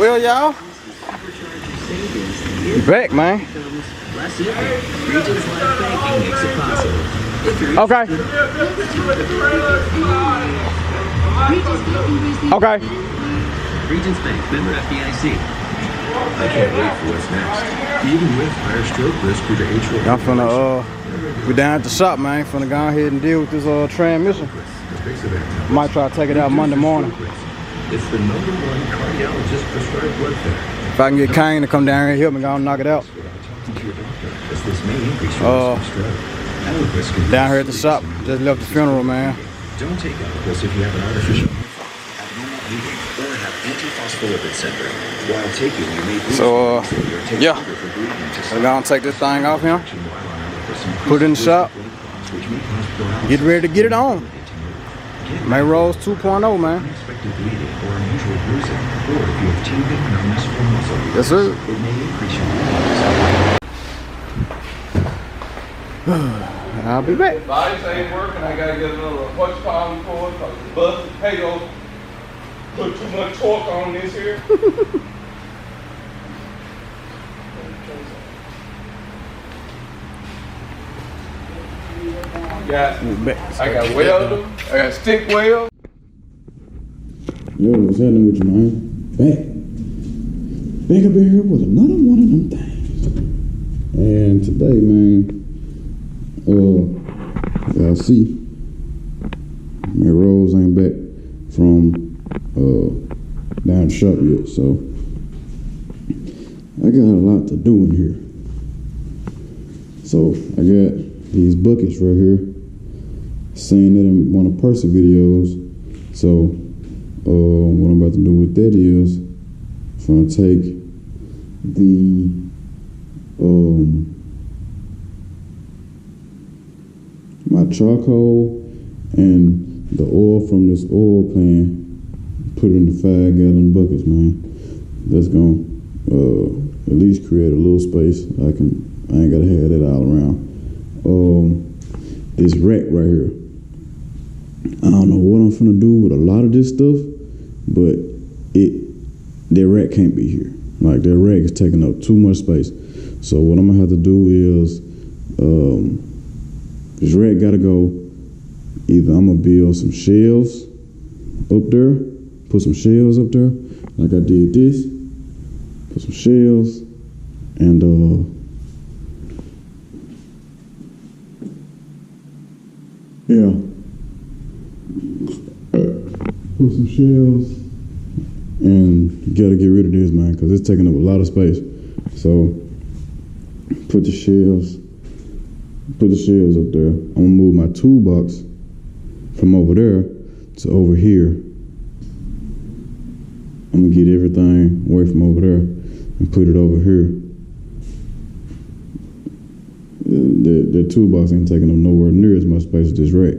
Well, y'all, back, man. Okay. Okay. Regions Bank, member FDIC. I can't wait for what's next. Even with higher stroke risk due to atrial fibrillation. I'm finna, we down at the shop, man. Finna go ahead and deal with this transmission. Might try to take it out Monday morning. It's the #1 cardiologist prescribed blood thinner. If I can get Kane to come down here and help me, go and knock it out. Down here at the shop, just left the funeral, man. Don't take Eliquis if you have an artificial abnormal bleeding or have antiphospholipid syndrome. While taking, you may So, yeah, we're gonna take this thing off him, put it in the shop, get ready to get it on. MayRose 2.0, man. Unexpected bleeding or unusual bruising, or if you have tingling, numbness, or muscle weakness, yes, sir. it may increase your I'll be back. Lights ain't working. I gotta get another horsepower for it because the bus potatoes put too much torque on this here. I got welder, I got stick weld. Yo, what's happening with you, man? Back up in here with another one of them things. And today, man, y'all see, MayRose ain't back from down the shop yet, so I got a lot to do in here. So I got these buckets right here, saying that in one of Percy videos. So what I'm about to do with that is I'm gonna take the my charcoal and the oil from this oil pan, put it in the 5-gallon buckets, man. That's gonna at least create a little space. I ain't gotta have that all around. This rack right here, I don't know what I'm finna do with a lot of this stuff, but that rack can't be here. Like, that rack is taking up too much space. So what I'm gonna have to do is, this rack gotta go. Either I'm gonna build some shelves up there, put some shelves up there, like I did this, put some shelves, and yeah, put some shelves, and gotta get rid of this, man, because it's taking up a lot of space. So put the shelves up there. I'm gonna move my toolbox from over there to over here. I'm gonna get everything away from over there and put it over here. The toolbox ain't taking up nowhere near as much space as this rack.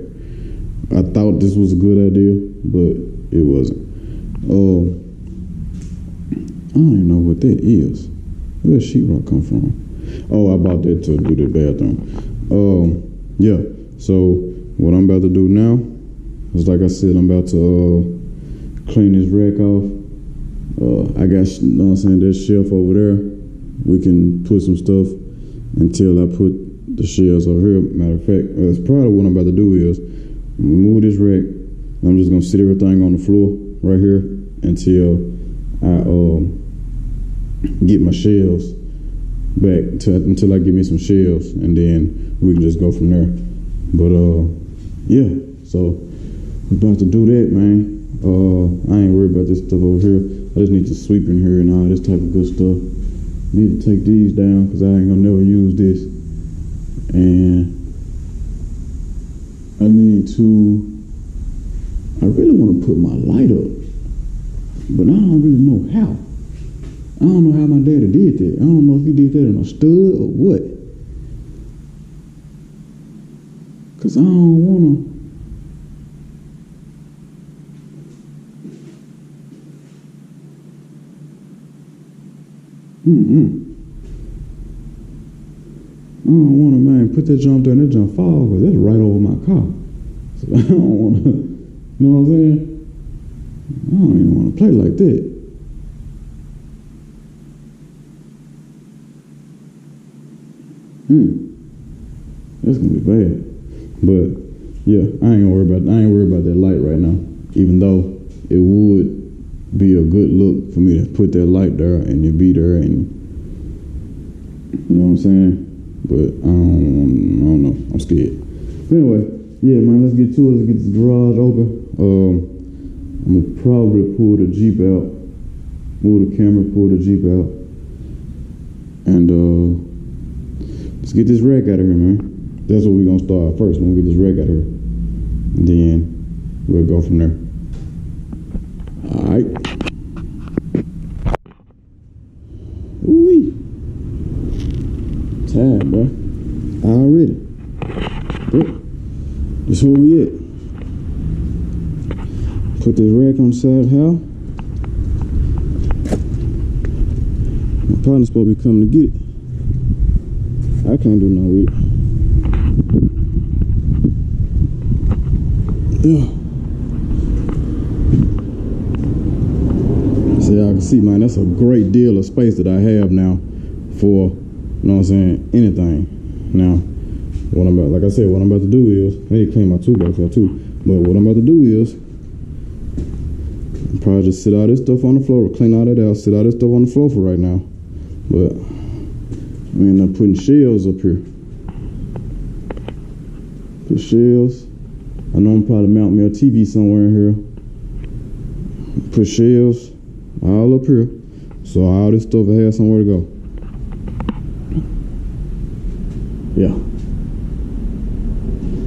I thought this was a good idea, but it wasn't. I don't even know what that is. Where does sheetrock come from? Oh, I bought that to do the bathroom. Yeah. So what I'm about to do now is, like I said, I'm about to clean this rack off. I got, you know what I'm saying, that shelf over there. We can put some stuff until I put the shelves over here. Matter of fact, that's probably what I'm about to do is remove this rack. I'm just gonna sit everything on the floor right here until I get my shelves back until I get me some shelves, and then we can just go from there. But yeah, so we're about to do that, man. I ain't worried about this stuff over here. I just need to sweep in here and all this type of good stuff. Need to take these down because I ain't gonna never use this. And I really want to put my light up, but I don't really know how. I don't know how my daddy did that. I don't know if he did that in a stud or what. Cause I don't wanna. I don't wanna, man, put that jump there and that jump fall, cause that's right over my car. So I don't wanna, you know what I'm saying? I don't even wanna play like that. That's gonna be bad. But yeah, I ain't worried about that light right now. Even though it would be a good look for me to put that light there and it be there, and you know what I'm saying. But I don't know. I'm scared. But anyway, yeah, man. Let's get to it. Let's get this garage open. I'm gonna probably pull the Jeep out, move the camera, pull the Jeep out, and let's get this wreck out of here, man. That's what we're gonna start first. We're gonna get this wreck out of here, and then we'll go from there. All right. Ooh-wee. Tired, boy. Already. But this is where we at. Put this rack on the side of the house. My partner's supposed to be coming to get it. I can't do nothing with it. Yeah. So y'all can see, man, that's a great deal of space that I have now for, you know what I'm saying, anything. Now, what I'm about, like I said, what I'm about to do is, I need to clean my toolbox out too, but what I'm about to do is, probably just sit all this stuff on the floor, clean all that out, sit all this stuff on the floor for right now. But I end up putting shelves up here. Put shelves. I know I'm probably mount me a TV somewhere in here. Put shelves all up here, so all this stuff will have somewhere to go. Yeah.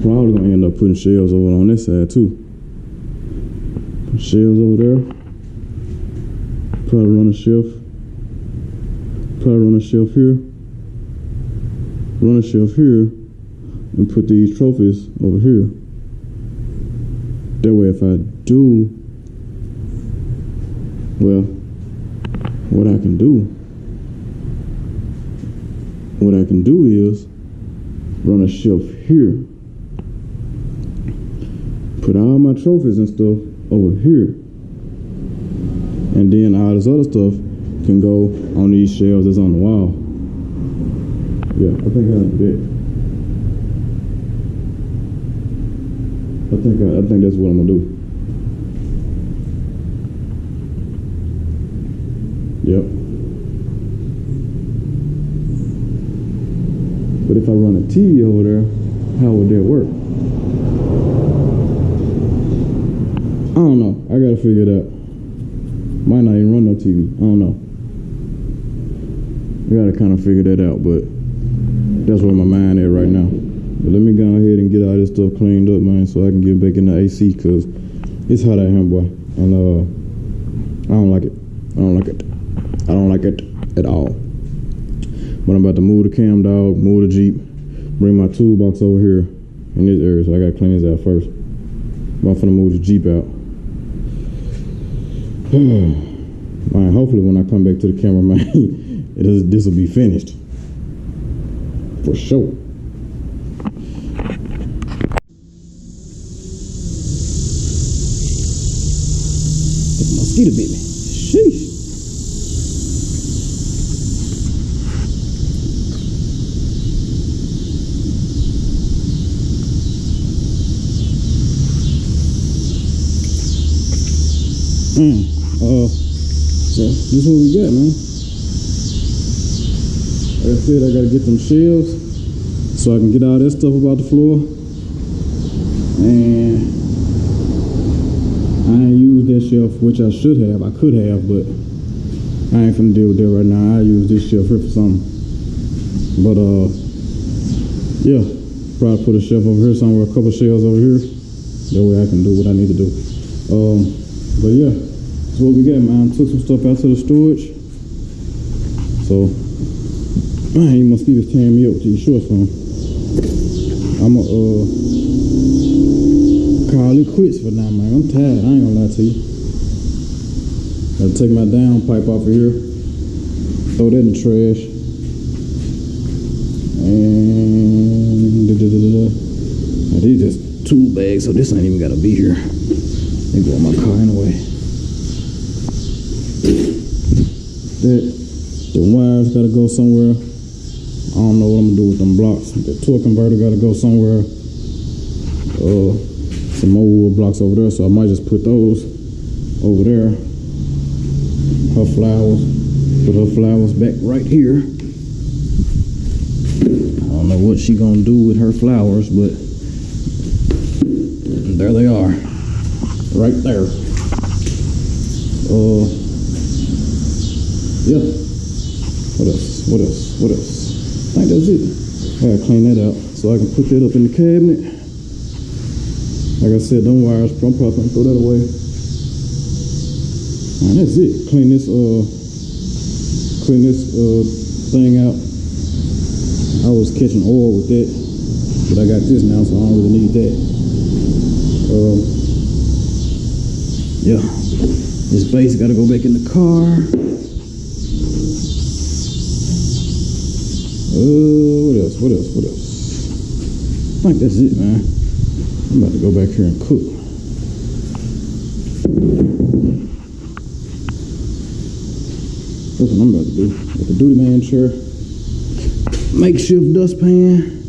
Probably gonna end up putting shelves over on this side too. Put shelves over there. Probably run a shelf. Probably run a shelf here. Run a shelf here, and put these trophies over here. That way, if I do, well, what I can do is run a shelf here. Put all my trophies and stuff over here. And then all this other stuff can go on these shelves that's on the wall. Yeah, I think I'll do that. I think that's what I'm gonna do. Yep. But if I run a TV over there, how would that work? I don't know. I gotta figure it out. Might not even run no TV. I don't know. We gotta kind of figure that out, but that's where my mind is right now. But let me go ahead and get all this stuff cleaned up, man, so I can get back in the AC, because it's hot out here, boy. And I don't like it. I don't like it at all. But I'm about to move the cam dog, move the Jeep, bring my toolbox over here in this area, so I gotta clean this out first. But I'm finna move the Jeep out. Man, hopefully when I come back to the camera, man, this will be finished. For sure. The mosquito bit me. Sheesh. So this is what we got, man. Like I said, I gotta get them shelves so I can get all that stuff about the floor. And I ain't used that shelf, which I should have. I could have, but I ain't finna deal with that right now. I use this shelf here for something. But yeah, probably put a shelf over here somewhere, a couple shelves over here. That way I can do what I need to do. But yeah, that's what we got, man. Took some stuff out to the storage. So, man, you mosquitoes tearing me up with these shorts on. I'ma call it quits for now, man. I'm tired. I ain't gonna lie to you. Gotta take my downpipe off of here. Throw that in the trash. And now, these just tool bags, so this ain't even gotta be here. They go in my car anyway. The wires gotta go somewhere. don't know what I'm gonna do with them blocks. The torque converter gotta go somewhere. Some more wood blocks over there, so I might just put those over there. Her flowers, put her flowers back right here. I don't know what she gonna do with her flowers, but there they are, right there. Yeah. What else? What else? What else? I think that's it. I gotta clean that out so I can put that up in the cabinet. Like I said, them wires, I'm probably gonna throw that away. And that's it. Clean this thing out. I was catching oil with that, but I got this now, so I don't really need that. Yeah. This base gotta go back in the car. What else? What else? What else? I think that's it, man. I'm about to go back here and cook. That's what I'm about to do. With the duty man chair. Makeshift dustpan.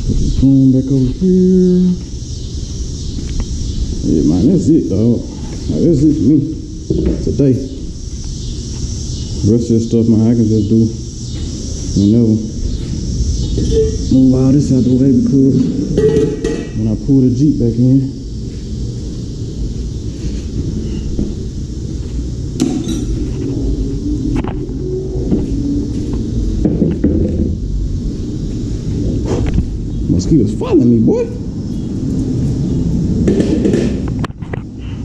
Put the phone back over here. Yeah, man, that's it, dog. That's it for me today. The rest of this stuff, man, I can just do, you know, move all this out the way, because when I pull the Jeep back in, mosquitoes following me, boy.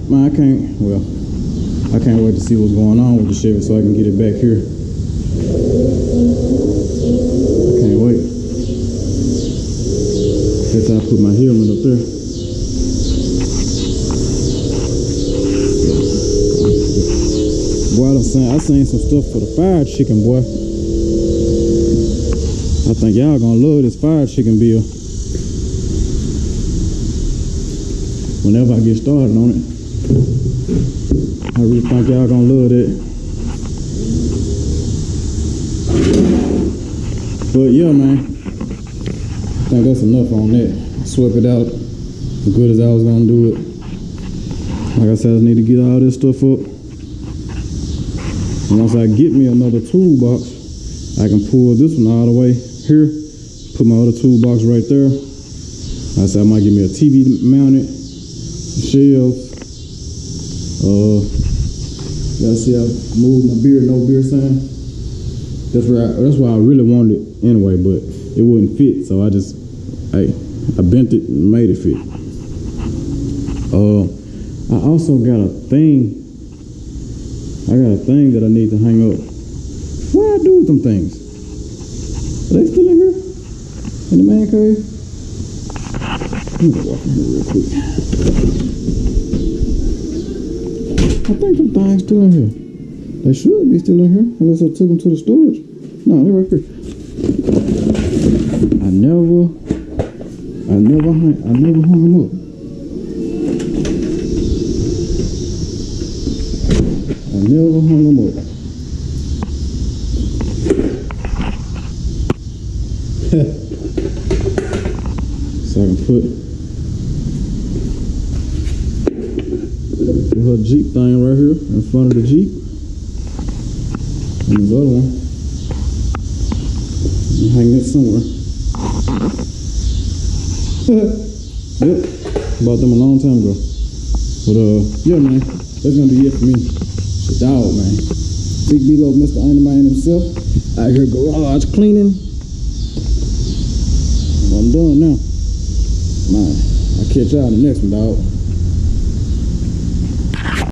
Man, I can't wait to see what's going on with the Chevy so I can get it back here. I can't wait. That's how I put my helmet up there. Boy, I seen some stuff for the fried chicken, boy. I think y'all gonna love this fried chicken bill. Whenever I get started on it. I really think y'all gonna love that. But yeah, man, I think that's enough on that. Swept it out as good as I was gonna do it. Like I said, I need to get all this stuff up. And once I get me another toolbox, I can pull this one all the way here, put my other toolbox right there. Like I said, I might get me a TV mounted, shelves. Y'all see I moved my beer, no beer sign. That's why I really wanted it anyway, but it wouldn't fit, so I bent it and made it fit. I also got a thing. I got a thing that I need to hang up. What do I do with them things? Are they still in here? In the man cave? Let me go walk in here real quick. I think them things still in here. They should be still in here, unless I took them to the storage. No, they're right here. I never hung them up. I never hung them up. So I can put her Jeep thing right here in front of the Jeep. And this other one. Hang it somewhere. Yep. Bought them a long time ago. But yeah, man, that's gonna be it for me. The dog, man. Big Beelo, Mr. Underman himself. Out here garage cleaning. I'm done now. Man, I'll catch y'all in the next one, dog.